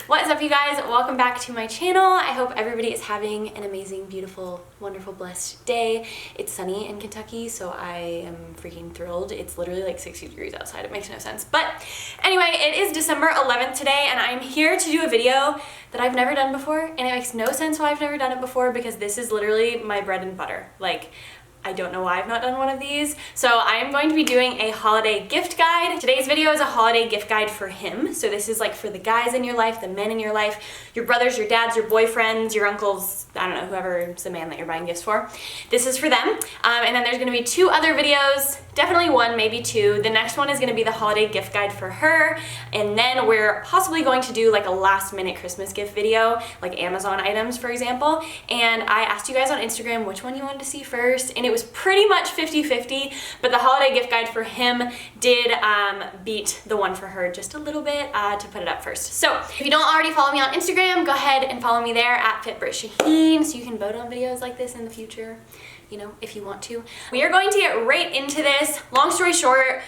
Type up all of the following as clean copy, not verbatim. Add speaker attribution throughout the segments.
Speaker 1: What is up, you guys? Welcome back to my channel. I hope everybody is having an amazing, beautiful, wonderful, blessed day. It's sunny in Kentucky, so I am freaking thrilled. It's literally like 60 degrees outside. It makes no sense. But anyway, it is December 11th today, and I'm here to do a video that I've never done before, and it makes no sense why I've never done it before because this is literally my bread and butter. Like, I don't know why I've not done one of these. So I am going to be doing a holiday gift guide. Today's video is a holiday gift guide for him. So this is like for the guys in your life, the men in your life, your brothers, your dads, your boyfriends, your uncles, I don't know, whoever's the man that you're buying gifts for. This is for them. And then there's gonna be two other videos, definitely one, maybe two. The next one is gonna be the holiday gift guide for her. And then we're possibly going to do like a last minute Christmas gift video, like Amazon items, for example. And I asked you guys on Instagram which one you wanted to see first, and it was pretty much 50-50, but the holiday gift guide for him did beat the one for her just a little bit to put it up first. So if you don't already follow me on Instagram, go ahead and follow me there at FitBrittShaheen so you can vote on videos like this in the future, you know, if you want to. We are going to get right into this. Long story short,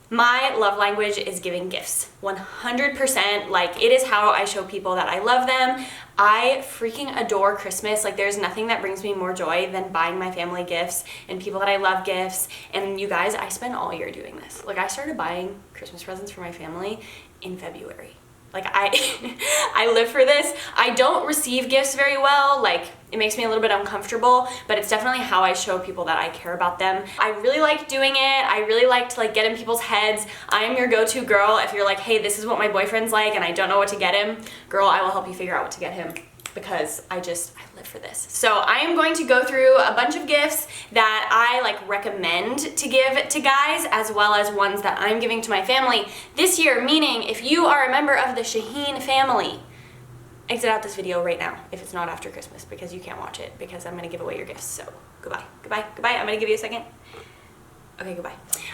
Speaker 1: my love language is giving gifts, 100%. Like, it is how I show people that I love them. I freaking adore Christmas. Like, there's nothing that brings me more joy than buying my family gifts and people that I love gifts. And you guys, I spend all year doing this. Like, I started buying Christmas presents for my family in February. Like, I live for this. I don't receive gifts very well. Like, it makes me a little bit uncomfortable, but it's definitely how I show people that I care about them. I really like doing it. I really like to like get in people's heads. I am your go-to girl. If you're like, hey, this is what my boyfriend's like and I don't know what to get him, girl, I will help you figure out what to get him because I live for this. So I am going to go through a bunch of gifts that I like recommend to give to guys, as well as ones that I'm giving to my family this year, meaning if you are a member of the Shaheen family, exit out this video right now if it's not after Christmas because you can't watch it because I'm gonna give away your gifts. So goodbye, goodbye, goodbye. I'm gonna give you a second. Okay, goodbye.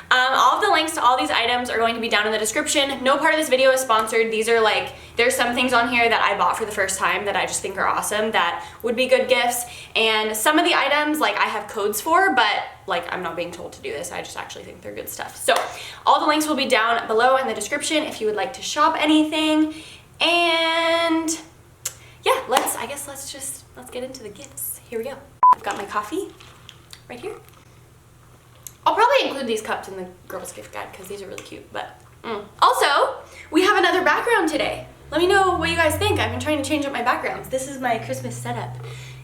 Speaker 1: All of the links to all these items are going to be down in the description. No part of this video is sponsored. These are like, there's some things on here that I bought for the first time that I just think are awesome that would be good gifts. And some of the items like I have codes for, but like I'm not being told to do this. I just actually think they're good stuff. So all the links will be down below in the description if you would like to shop anything. And yeah, let's get into the gifts. Here we go. I've got my coffee right here. I'll probably include these cups in the girls' gift guide because these are really cute, but Also, we have another background today. Let me know what you guys think. I've been trying to change up my backgrounds. This is my Christmas setup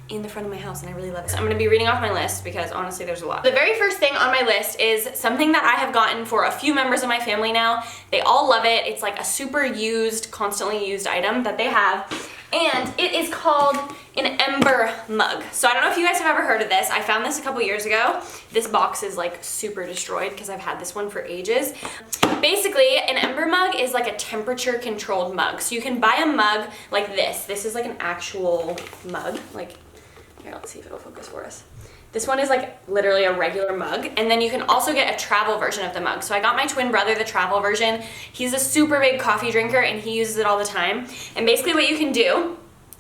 Speaker 1: in the front of my house and I really love it. So I'm gonna be reading off my list because honestly there's a lot. The very first thing on my list is something that I have gotten for a few members of my family now. They all love it. It's like a super used, constantly used item that they have. And it is called an Ember Mug. So I don't know if you guys have ever heard of this. I found this a couple years ago. This box is like super destroyed because I've had this one for ages. Basically, an Ember Mug is like a temperature controlled mug. So you can buy a mug like this. This is like an actual mug. Like, here, let's see if it'll focus for us. This one is like literally a regular mug, and then you can also get a travel version of the mug. So I got my twin brother the travel version. He's a super big coffee drinker and he uses it all the time. And basically what you can do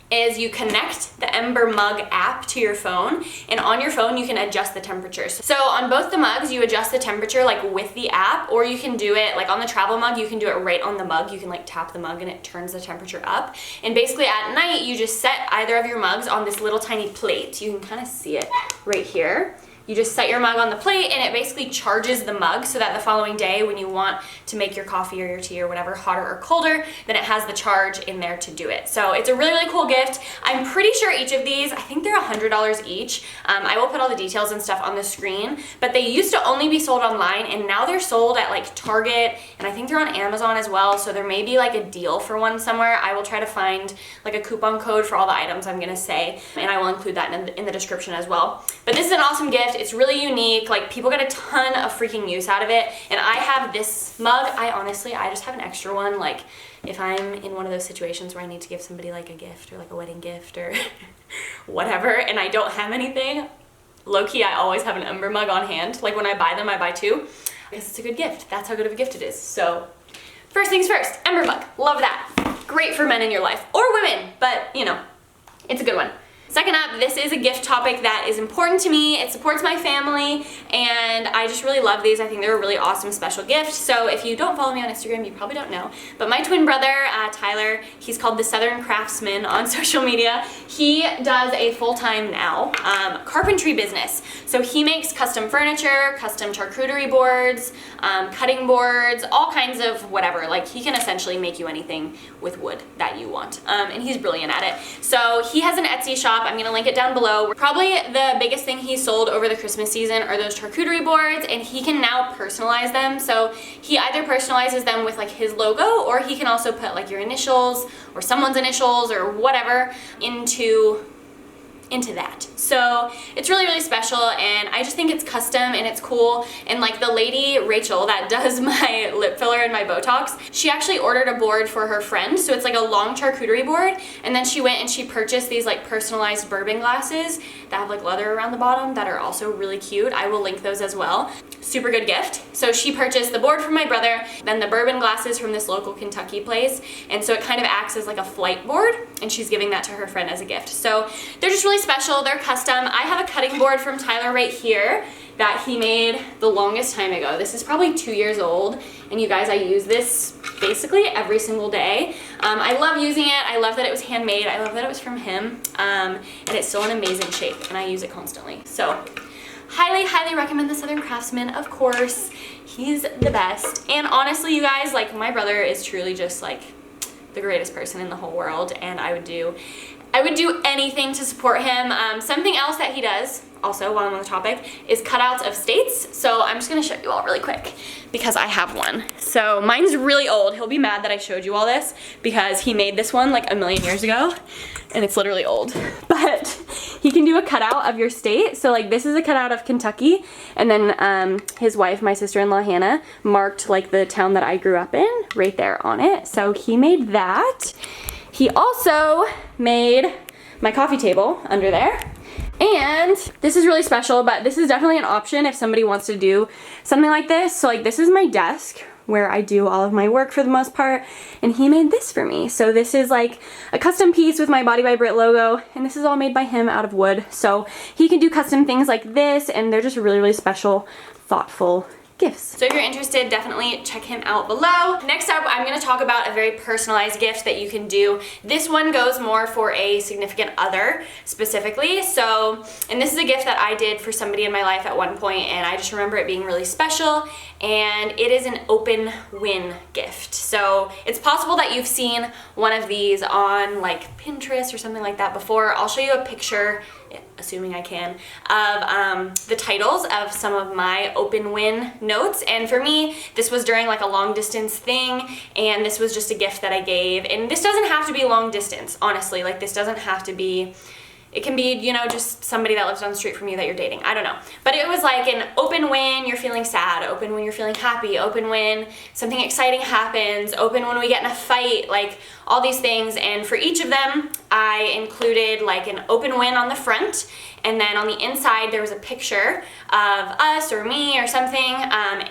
Speaker 1: is you connect the Ember Mug app to your phone, and on your phone you can adjust the temperature. So on both the mugs you adjust the temperature like with the app, or you can do it like on the travel mug, you can do it right on the mug. You can like tap the mug and it turns the temperature up. And basically at night you just set either of your mugs on this little tiny plate. You can kind of see it right here. You just set your mug on the plate and it basically charges the mug so that the following day when you want to make your coffee or your tea or whatever hotter or colder, then it has the charge in there to do it. So it's a really, really cool gift. I'm pretty sure each of these, I think they're $100 each. I will put all the details and stuff on the screen, but they used to only be sold online and now they're sold at like Target, and I think they're on Amazon as well. So there may be like a deal for one somewhere. I will try to find like a coupon code for all the items I'm gonna say, and I will include that in the description as well. But this is an awesome gift. It's really unique. Like, people get a ton of freaking use out of it. And I have this mug. I just have an extra one. Like, if I'm in one of those situations where I need to give somebody like a gift or like a wedding gift or whatever, and I don't have anything, low-key, I always have an Ember Mug on hand. Like, when I buy them, I buy two because it's a good gift. That's how good of a gift it is. So first things first, Ember Mug. Love that. Great for men in your life or women, but you know, it's a good one. Second up, this is a gift topic that is important to me. It supports my family, and I just really love these. I think they're a really awesome special gift. So if you don't follow me on Instagram, you probably don't know, but my twin brother, Tyler, he's called the Southern Craftsman on social media. He does a full-time now carpentry business. So he makes custom furniture, custom charcuterie boards, cutting boards, all kinds of whatever. Like, he can essentially make you anything with wood that you want, and he's brilliant at it. So he has an Etsy shop. I'm gonna link it down below. Probably the biggest thing he sold over the Christmas season are those charcuterie boards, and he can now personalize them. So he either personalizes them with like his logo, or he can also put like your initials or someone's initials or whatever into that. So it's really, really special, and I just think it's custom and it's cool. And like the lady, Rachel, that does my lip filler and my Botox, she actually ordered a board for her friend. So it's like a long charcuterie board, and then she went and she purchased these like personalized bourbon glasses that have like leather around the bottom that are also really cute. I will link those as well. Super good gift. So she purchased the board from my brother, then the bourbon glasses from this local Kentucky place, and so it kind of acts as like a flight board, and she's giving that to her friend as a gift. So they're just really special. They're custom. I have a cutting board from Tyler right here that he made the longest time ago. This is probably 2 years old, and you guys, I use this basically every single day. I love using it. I love that it was handmade. I love that it was from him, and it's still in amazing shape, and I use it constantly. So highly, highly recommend the Southern Craftsman, of course. He's the best. And honestly, you guys, like, my brother is truly just like the greatest person in the whole world, and I would do anything to support him. Something else that he does, also while I'm on the topic, is cutouts of states. So I'm just gonna show you all really quick because I have one. So mine's really old. He'll be mad that I showed you all this because he made this one like a million years ago, and it's literally old. But he can do a cutout of your state. So like, this is a cutout of Kentucky, and then his wife, my sister-in-law Hannah, marked like the town that I grew up in right there on it. So he made that. He also made my coffee table under there. And this is really special, but this is definitely an option if somebody wants to do something like this. So like, this is my desk where I do all of my work for the most part, and he made this for me. So this is like a custom piece with my Body by Britt logo, and this is all made by him out of wood. So he can do custom things like this, and they're just really, really special, thoughtful gifts. So if you're interested, definitely check him out below. Next up, I'm gonna talk about a very personalized gift that you can do. This one goes more for a significant other specifically. So, and this is a gift that I did for somebody in my life at one point, and I just remember it being really special, and it is an open win gift. So it's possible that you've seen one of these on like Pinterest or something like that before. I'll show you a picture, assuming I can, of the titles of some of my open win notes. And for me, this was during like a long distance thing, and this was just a gift that I gave. And this doesn't have to be long distance, honestly. Like, this doesn't have to be, it can be, you know, just somebody that lives down the street from you that you're dating. I don't know. But it was like an open when you're feeling sad, open when you're feeling happy, open when something exciting happens, open when we get in a fight, like all these things. And for each of them, I included like an open win on the front, and then on the inside there was a picture of us or me or something,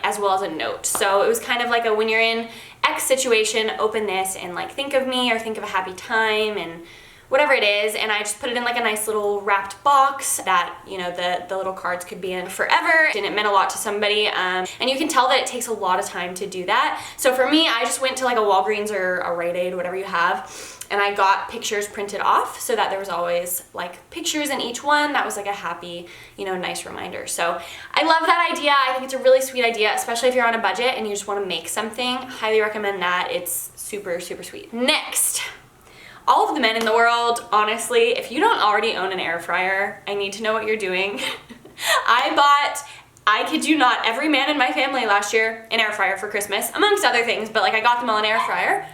Speaker 1: as well as a note. So it was kind of like a, when you're in X situation, open this and like think of me or think of a happy time and whatever it is. And I just put it in like a nice little wrapped box that, you know, the little cards could be in forever, and it meant a lot to somebody. And you can tell that it takes a lot of time to do that. So for me, I just went to like a Walgreens or a Rite Aid, whatever you have, and I got pictures printed off so that there was always like pictures in each one. That was like a happy, you know, nice reminder. So I love that idea. I think it's a really sweet idea, especially if you're on a budget and you just want to make something. Highly recommend that. It's super, super sweet. Next, all of the men in the world, honestly, if you don't already own an air fryer, I need to know what you're doing. I kid you not, every man in my family last year an air fryer for Christmas, amongst other things, but like I got them all an air fryer.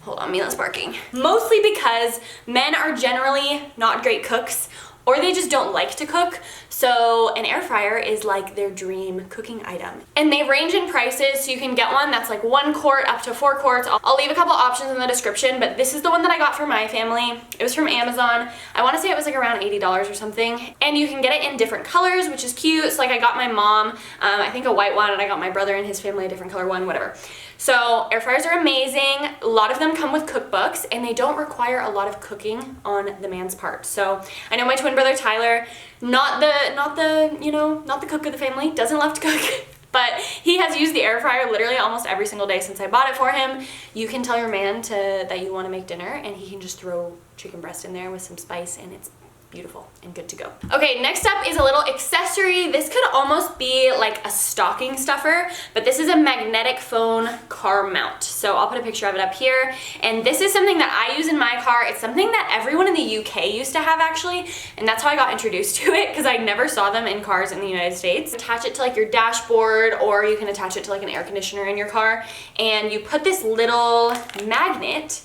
Speaker 1: Hold on, Mila's barking. Mostly because men are generally not great cooks, or they just don't like to cook. So an air fryer is like their dream cooking item. And they range in prices, so you can get one that's like 1 quart up to 4 quarts. I'll leave a couple options in the description, but this is the one that I got for my family. It was from Amazon. I wanna say it was like around $80 or something. And you can get it in different colors, which is cute. So like I got my mom, I think a white one, and I got my brother and his family a different color one, whatever. So air fryers are amazing. A lot of them come with cookbooks and they don't require a lot of cooking on the man's part. So I know my twin brother Tyler, not the cook of the family, doesn't love to cook. But he has used the air fryer literally almost every single day since I bought it for him. You can tell your man that you want to make dinner and he can just throw chicken breast in there with some spice and it's beautiful and good to go. Okay, next up is a little accessory. This could almost be like a stocking stuffer, but this is a magnetic phone car mount. So I'll put a picture of it up here. And this is something that I use in my car. It's something that everyone in the UK used to have actually, and that's how I got introduced to it because I never saw them in cars in the United States. Attach it to like your dashboard, or you can attach it to like an air conditioner in your car, and you put this little magnet.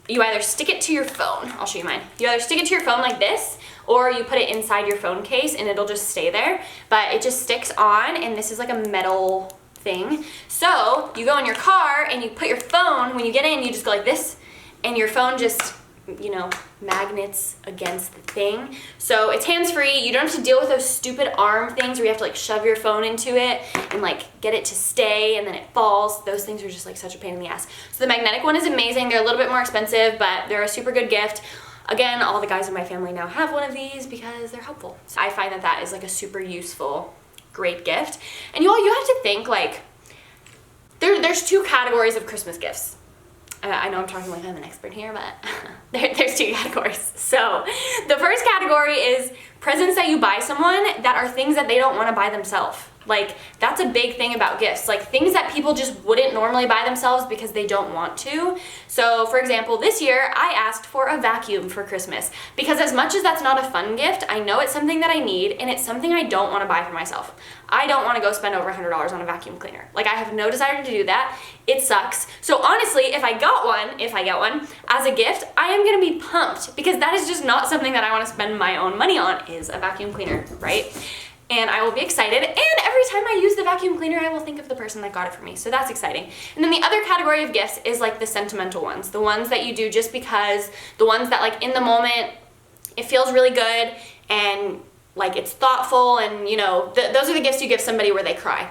Speaker 1: You either stick it to your phone, I'll show you mine. You either stick it to your phone like this, or you put it inside your phone case and it'll just stay there, but it just sticks on, and this is like a metal thing. So you go in your car and you put your phone, when you get in, you just go like this, and your phone just, you know, magnets against the thing. So it's hands-free. You don't have to deal with those stupid arm things where you have to like shove your phone into it and like get it to stay and then it falls. Those things are just like such a pain in the ass. So the magnetic one is amazing. They're a little bit more expensive, but they're a super good gift. Again, all the guys in my family now have one of these because they're helpful. So I find that that is like a super useful, great gift. And you have to think like, there's two categories of Christmas gifts. I know I'm talking like I'm an expert here, but there's two categories. So the first category is presents that you buy someone that are things that they don't want to buy themselves. Like, that's a big thing about gifts. Like, things that people just wouldn't normally buy themselves because they don't want to. So, for example, this year, I asked for a vacuum for Christmas. Because as much as that's not a fun gift, I know it's something that I need, and it's something I don't want to buy for myself. I don't want to go spend over $100 on a vacuum cleaner. Like, I have no desire to do that. It sucks. So honestly, if I get one, as a gift, I am going to be pumped. Because that is just not something that I want to spend my own money on, is a vacuum cleaner, right? And I will be excited, and every time I use the vacuum cleaner, I will think of the person that got it for me, so that's exciting. And then the other category of gifts is like the sentimental ones, the ones that you do just because, the ones that like in the moment, it feels really good, and like it's thoughtful, and you know, those are the gifts you give somebody where they cry.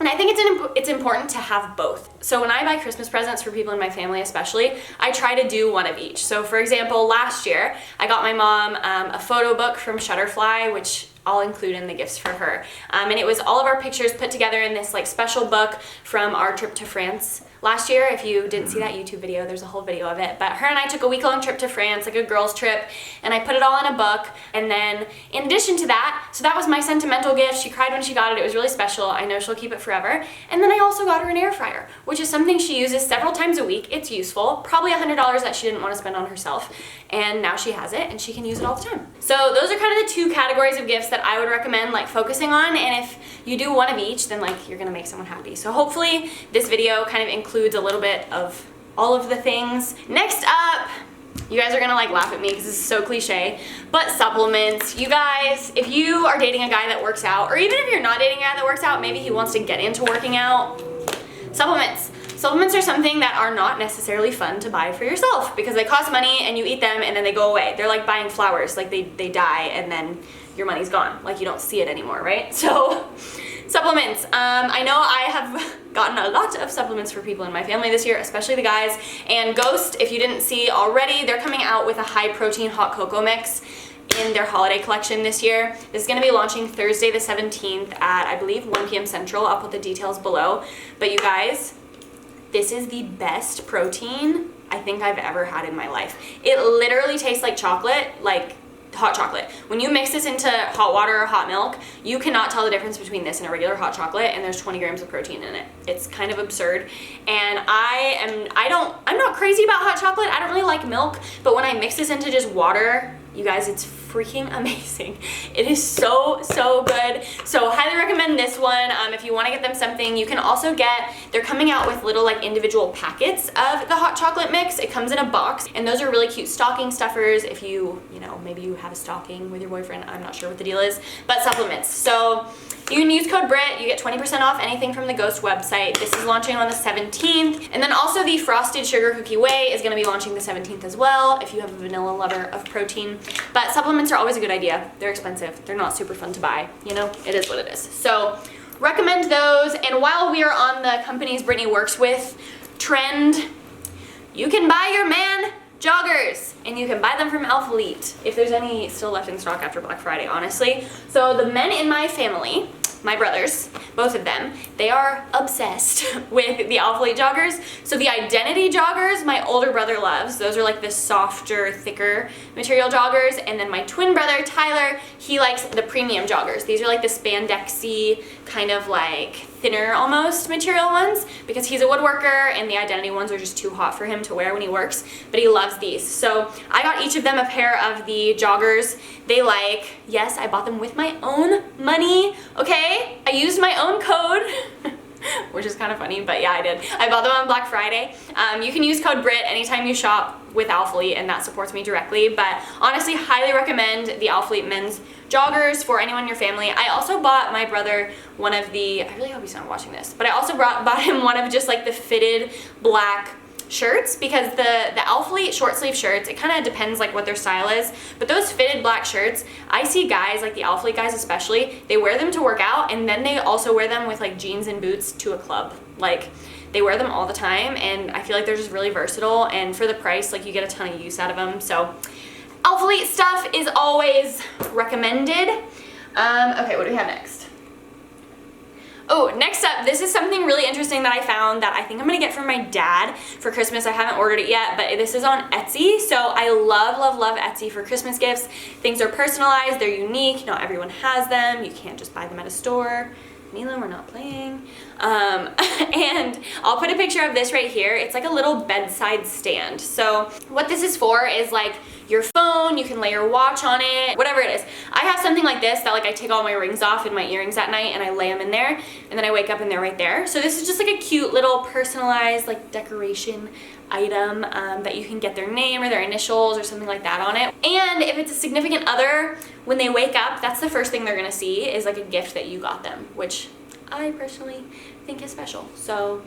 Speaker 1: And I think it's important to have both. So when I buy Christmas presents for people in my family especially, I try to do one of each. So for example, last year, I got my mom a photo book from Shutterfly, which I'll include in the gifts for her. And it was all of our pictures put together in this like special book from our trip to France last year. If you didn't see that YouTube video, there's a whole video of it. But her and I took a week-long trip to France, like a girls' trip, and I put it all in a book. And then in addition to that, so that was my sentimental gift. She cried when she got it. It was really special. I know she'll keep it forever. And then I also got her an air fryer, which is something she uses several times a week. It's useful. Probably $100 that she didn't want to spend on herself. And now she has it and she can use it all the time. So those are kind of the two categories of gifts that I would recommend like focusing on. And if you do one of each, then like you're gonna make someone happy. So hopefully this video kind of includes a little bit of all of the things. Next up, you guys are gonna like laugh at me because this is so cliche, but supplements. You guys, if you are dating a guy that works out, or even if you're not dating a guy that works out, maybe he wants to get into working out, supplements. Supplements are something that are not necessarily fun to buy for yourself because they cost money and you eat them and then they go away. They're like buying flowers, like they die and then your money's gone. Like you don't see it anymore, right? So supplements. I know I have gotten a lot of supplements for people in my family this year, especially the guys. And Ghost, if you didn't see already, they're coming out with a high protein hot cocoa mix in their holiday collection this year. This is going to be launching Thursday the 17th at, I believe, 1 p.m. Central. I'll put the details below. But you guys, this is the best protein I think I've ever had in my life. It literally tastes like chocolate, like hot chocolate. When you mix this into hot water or hot milk, you cannot tell the difference between this and a regular hot chocolate, and there's 20 grams of protein in it. It's kind of absurd. And I'm not crazy about hot chocolate. I don't really like milk, but when I mix this into just water, you guys, it's freaking amazing. It is so, so good. So highly recommend this one. If you want to get them something, you can also they're coming out with little like individual packets of the hot chocolate mix. It comes in a box, and those are really cute stocking stuffers if you know, maybe you have a stocking with your boyfriend. I'm not sure what the deal is, but supplements. So you can use code BRIT. You get 20% off anything from the Ghost website. This is launching on the 17th. And then also the Frosted Sugar Cookie Whey is going to be launching the 17th as well if you have a vanilla lover of protein. But supplements are always a good idea. They're expensive. They're not super fun to buy. You know, it is what it is. So recommend those. And while we are on the companies Brittany works with trend, you can buy your man joggers, and you can buy them from Alphalete if there's any still left in stock after Black Friday, honestly. So the men in my family, my brothers, both of them, they are obsessed with the Alphalete joggers. So the Identity joggers, my older brother loves. Those are like the softer, thicker material joggers. And then my twin brother, Tyler, he likes the premium joggers. These are like the spandexy, kind of like thinner almost material ones, because he's a woodworker and the Identity ones are just too hot for him to wear when he works, but he loves these. So I got each of them a pair of the joggers they like. Yes, I bought them with my own money, okay? I used my own code, which is kind of funny, but yeah, I did. I bought them on Black Friday. You can use code BRIT anytime you shop with Alphalete, and that supports me directly, but honestly, highly recommend the Alphalete men's joggers for anyone in your family. I also bought my brother one of the, I really hope he's not watching this, but I also bought him one of just like the fitted black shirts, because the Alphalete short sleeve shirts, it kind of depends like what their style is, but those fitted black shirts, I see guys, like the Alphalete guys especially, they wear them to work out, and then they also wear them with like jeans and boots to a club. Like, they wear them all the time, and I feel like they're just really versatile, and for the price, like, you get a ton of use out of them. So Alphalete stuff is always recommended. Okay, what do we have next? Oh, next up, this is something really interesting that I found that I think I'm gonna get from my dad for Christmas. I haven't ordered it yet, but this is on Etsy. So I love, love, love Etsy for Christmas gifts. Things are personalized, they're unique, not everyone has them. You can't just buy them at a store. Mila, we're not playing. And I'll put a picture of this right here. It's like a little bedside stand. So what this is for is like your phone, you can lay your watch on it, whatever it is. I have something like this that like I take all my rings off and my earrings at night and I lay them in there, and then I wake up and they're right there. So this is just like a cute little personalized like decoration item that you can get their name or their initials or something like that on it. And if it's a significant other, when they wake up, that's the first thing they're gonna see is like a gift that you got them, which I personally think is special. So,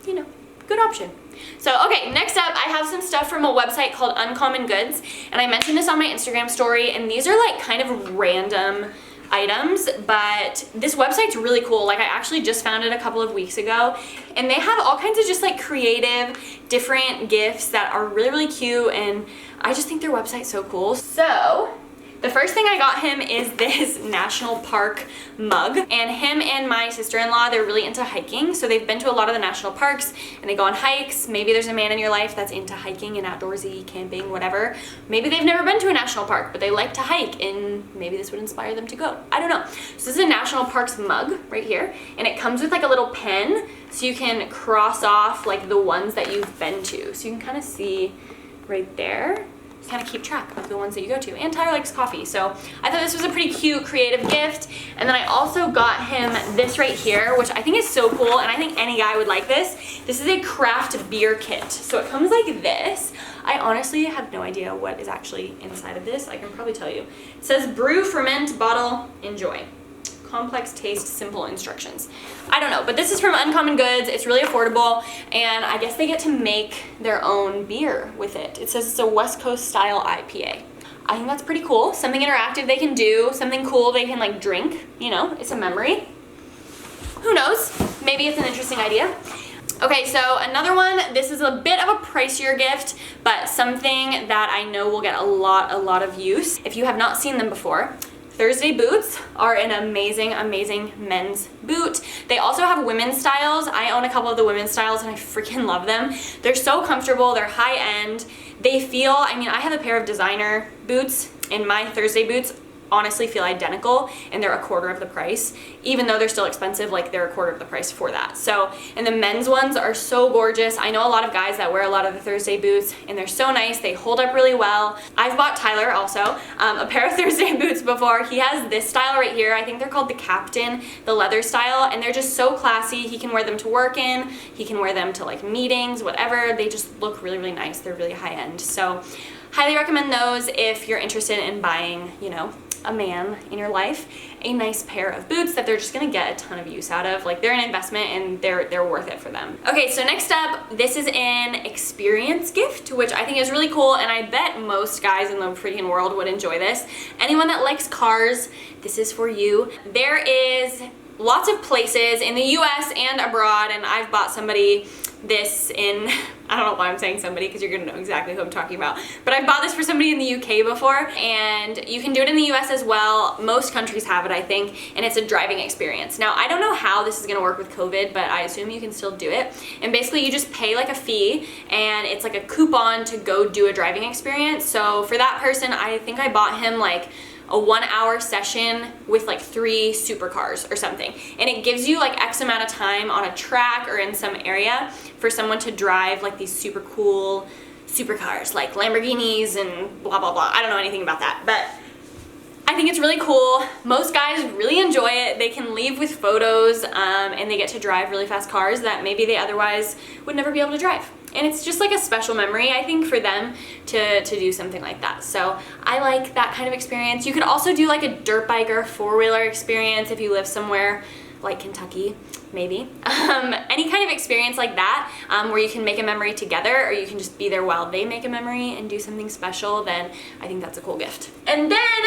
Speaker 1: you know, good option. So, okay, next up, I have some stuff from a website called Uncommon Goods, and I mentioned this on my Instagram story, and these are like kind of random items, but this website's really cool. Like, I actually just found it a couple of weeks ago, and they have all kinds of just like creative, different gifts that are really, really cute, and I just think their website's so cool. So the first thing I got him is this national park mug, and him and my sister-in-law, they're really into hiking, so they've been to a lot of the national parks and they go on hikes. Maybe there's a man in your life that's into hiking and outdoorsy, camping, whatever. Maybe they've never been to a national park, but they like to hike, and maybe this would inspire them to go. I don't know. So this is a national parks mug right here, and it comes with like a little pen, so you can cross off like the ones that you've been to. So you can kind of see right there, kind of keep track of the ones that you go to. And Tyler likes coffee, so I thought this was a pretty cute, creative gift. And then I also got him this right here, which I think is so cool, and I think any guy would like this. This is a craft beer kit. So it comes like this. I honestly have no idea what is actually inside of this. I can probably tell you. It says brew, ferment, bottle, enjoy. Complex taste, simple instructions. I don't know, but this is from Uncommon Goods. It's really affordable, and I guess they get to make their own beer with it. It says it's a West Coast style IPA. I think that's pretty cool. Something interactive they can do, something cool they can like drink, you know, it's a memory. Who knows? Maybe it's an interesting idea. Okay, so another one, this is a bit of a pricier gift, but something that I know will get a lot of use. If you have not seen them before, Thursday boots are an amazing, amazing men's boot. They also have women's styles. I own a couple of the women's styles and I freaking love them. They're so comfortable, they're high end. They feel, I mean, I have a pair of designer boots, and my Thursday boots honestly feel identical, and they're a quarter of the price. Even though they're still expensive, like they're a quarter of the price for that. So, and the men's ones are so gorgeous. I know a lot of guys that wear a lot of the Thursday boots, and they're so nice. They hold up really well. I've bought Tyler also a pair of Thursday boots before. He has this style right here. I think they're called the Captain, the leather style, and they're just so classy. He can wear them to work in. He can wear them to like meetings, whatever. They just look really, really nice. They're really high end. So highly recommend those if you're interested in buying, you know, a man in your life a nice pair of boots that they're just gonna get a ton of use out of. Like, they're an investment and they're worth it for them. Okay, so next up, this is an experience gift, which I think is really cool, and I bet most guys in the freaking world would enjoy this. Anyone that likes cars, this is for you. There is lots of places in the US and abroad, and I've bought somebody this in, I don't know why I'm saying somebody because you're gonna know exactly who I'm talking about, but I've bought this for somebody in the UK before, and you can do it in the US as well. Most countries have it, I think, and it's a driving experience. Now, I don't know how this is gonna work with COVID, but I assume you can still do it. And basically you just pay like a fee, and it's like a coupon to go do a driving experience. So for that person, I think I bought him like a 1 hour session with like 3 supercars or something. And it gives you like X amount of time on a track or in some area for someone to drive like these super cool supercars, like Lamborghinis and blah, blah, blah. I don't know anything about that, but I think it's really cool. Most guys really enjoy it. They can leave with photos and they get to drive really fast cars that maybe they otherwise would never be able to drive. And it's just like a special memory, I think, for them to do something like that. So I like that kind of experience. You could also do like a dirt bike or a 4-wheeler experience if you live somewhere like Kentucky, maybe. Any kind of experience like that where you can make a memory together, or you can just be there while they make a memory and do something special, then I think that's a cool gift. And then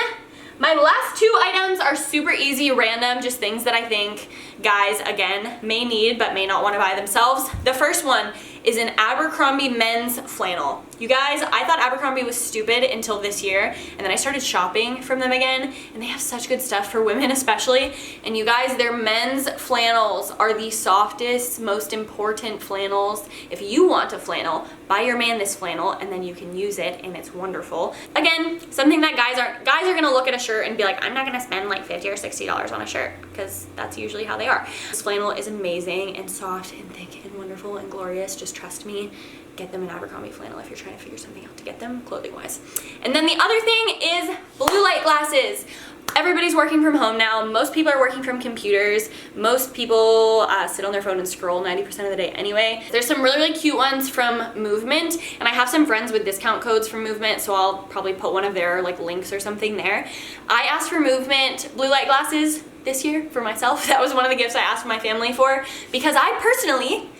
Speaker 1: my last 2 items are super easy, random, just things that I think guys, again, may need but may not want to buy themselves. The first one is an Abercrombie men's flannel. You guys, I thought Abercrombie was stupid until this year, and then I started shopping from them again, and they have such good stuff for women especially. And you guys, their men's flannels are the softest, most important flannels. If you want a flannel, buy your man this flannel, and then you can use it, and it's wonderful. Again, something that guys are gonna look at a shirt and be like, I'm not gonna spend like $50 or $60 on a shirt, because that's usually how they are. This flannel is amazing and soft and thick and wonderful and glorious. Just trust me. Get them an Abercrombie flannel if you're trying to figure something out to get them clothing wise. And then the other thing is blue light glasses. Everybody's working from home now. Most people are working from computers. Most people sit on their phone and scroll 90% of the day anyway. There's some really, really cute ones from Movement, and I have some friends with discount codes from Movement, so I'll probably put one of their like links or something there. I asked for Movement blue light glasses this year for myself. That was one of the gifts I asked my family for, because I personally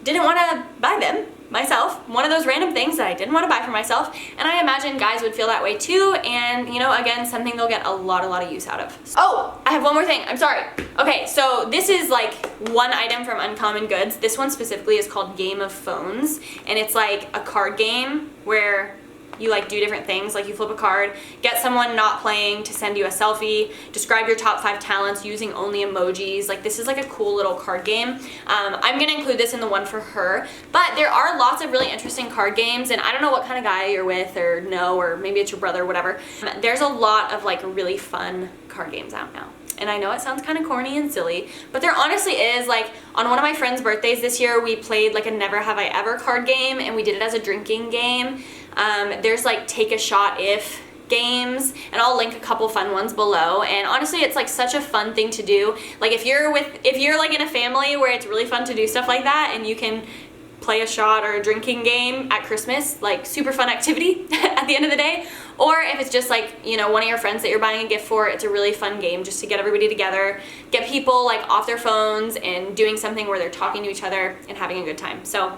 Speaker 1: didn't want to buy them myself. One of those random things that I didn't want to buy for myself, and I imagine guys would feel that way too, and you know, again, something they'll get a lot of use out of. Oh, I have one more thing, I'm sorry. Okay, so this is like one item from Uncommon Goods. This one specifically is called Game of Phones, and it's like a card game where you like do different things, like you flip a card, get someone not playing to send you a selfie, describe your top 5 talents using only emojis. Like, this is like a cool little card game. I'm gonna include this in the one for her, but there are lots of really interesting card games, and I don't know what kind of guy you're with or no, or maybe it's your brother, whatever. There's a lot of like really fun card games out now. And I know it sounds kind of corny and silly, but there honestly is. Like, on one of my friend's birthdays this year, we played like a Never Have I Ever card game, and we did it as a drinking game. There's like Take a Shot If games, and I'll link a couple fun ones below. And honestly, it's like such a fun thing to do. Like, if you're like in a family where it's really fun to do stuff like that, and you can play a shot or a drinking game at Christmas, like super fun activity at the end of the day. Or if it's just like, you know, one of your friends that you're buying a gift for, it's a really fun game just to get everybody together, get people like off their phones and doing something where they're talking to each other and having a good time. So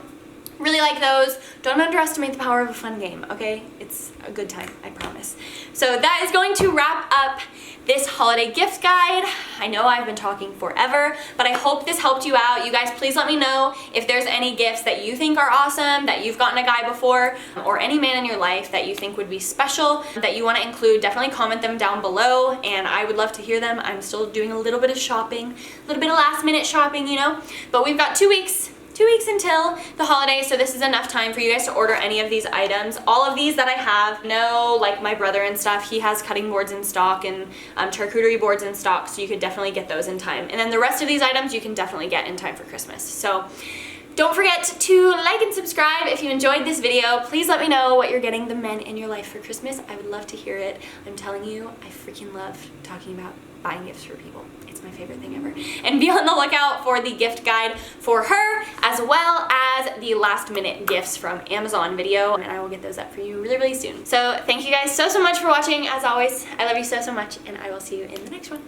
Speaker 1: really like those. Don't underestimate the power of a fun game, okay? It's a good time, I promise. So that is going to wrap up this holiday gift guide. I know I've been talking forever, but I hope this helped you out. You guys, please let me know if there's any gifts that you think are awesome, that you've gotten a guy before, or any man in your life that you think would be special, that you want to include. Definitely comment them down below, and I would love to hear them. I'm still doing a little bit of shopping, a little bit of last minute shopping, you know, but we've got 2 weeks until the holidays, so this is enough time for you guys to order any of these items. All of these that I have, like my brother and stuff, he has cutting boards in stock and charcuterie boards in stock, so you could definitely get those in time. And then the rest of these items you can definitely get in time for Christmas. So don't forget to like and subscribe if you enjoyed this video. Please let me know what you're getting the men in your life for Christmas. I would love to hear it. I'm telling you, I freaking love talking about buying gifts for people. It's my favorite thing ever. And be on the lookout for the gift guide for her, as well as the last minute gifts from Amazon video, and I will get those up for you really, really soon. So thank you guys so much for watching. As always, I love you so much, and I will see you in the next one.